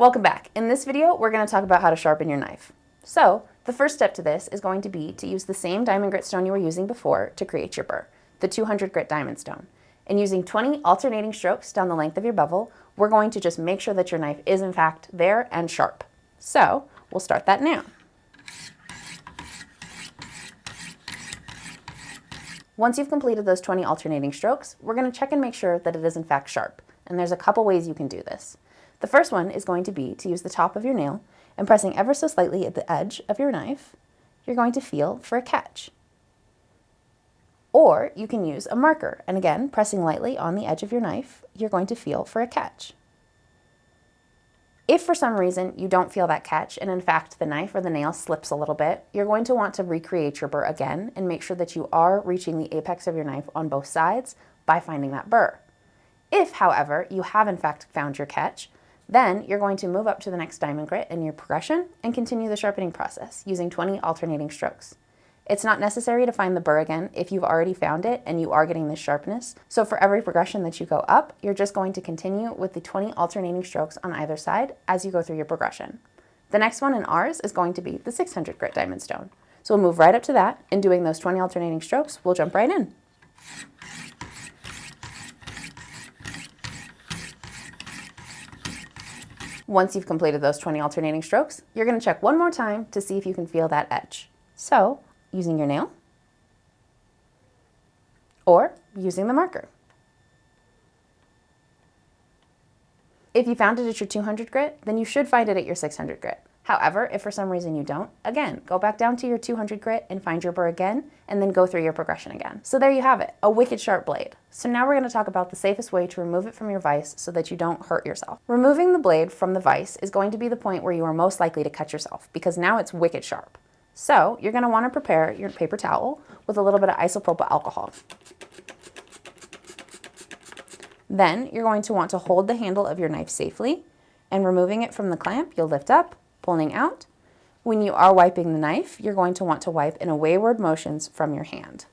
Welcome back. In this video, we're going to talk about how to sharpen your knife. So, the first step to this is going to be to use the same diamond grit stone you were using before to create your burr, the 200 grit diamond stone. And using 20 alternating strokes down the length of your bevel, we're going to just make sure that your knife is in fact there and sharp. So, we'll start that now. Once you've completed those 20 alternating strokes, we're going to check and make sure that it is in fact sharp. And there's a couple ways you can do this. The first one is going to be to use the top of your nail and pressing ever so slightly at the edge of your knife, you're going to feel for a catch. Or you can use a marker, and again, pressing lightly on the edge of your knife, you're going to feel for a catch. If for some reason you don't feel that catch, and in fact the knife or the nail slips a little bit, you're going to want to recreate your burr again and make sure that you are reaching the apex of your knife on both sides by finding that burr. If, however, you have in fact found your catch, then you're going to move up to the next diamond grit in your progression and continue the sharpening process using 20 alternating strokes. It's not necessary to find the burr again if you've already found it and you are getting this sharpness. So for every progression that you go up, you're just going to continue with the 20 alternating strokes on either side as you go through your progression. The next one in ours is going to be the 600 grit diamond stone. So we'll move right up to that, and doing those 20 alternating strokes, we'll jump right in. Once you've completed those 20 alternating strokes, you're going to check one more time to see if you can feel that edge. So, using your nail or using the marker. If you found it at your 200 grit, then you should find it at your 600 grit. However, if for some reason you don't, again, go back down to your 200 grit and find your burr again, and then go through your progression again. So there you have it, a wicked sharp blade. So now we're going to talk about the safest way to remove it from your vise so that you don't hurt yourself. Removing the blade from the vise is going to be the point where you are most likely to cut yourself, because now it's wicked sharp. So you're going to want to prepare your paper towel with a little bit of isopropyl alcohol. Then you're going to want to hold the handle of your knife safely, and removing it from the clamp, you'll lift up, pulling out. When you are wiping the knife, you're going to want to wipe in wayward motions from your hand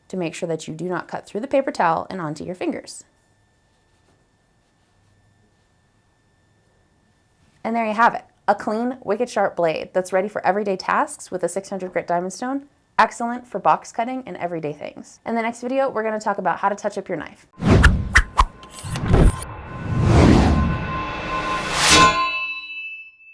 to make sure that you do not cut through the paper towel and onto your fingers. And there you have it, a clean, wicked sharp blade that's ready for everyday tasks with a 600 grit diamond stone, excellent for box cutting and everyday things. In the next video, we're going to talk about how to touch up your knife.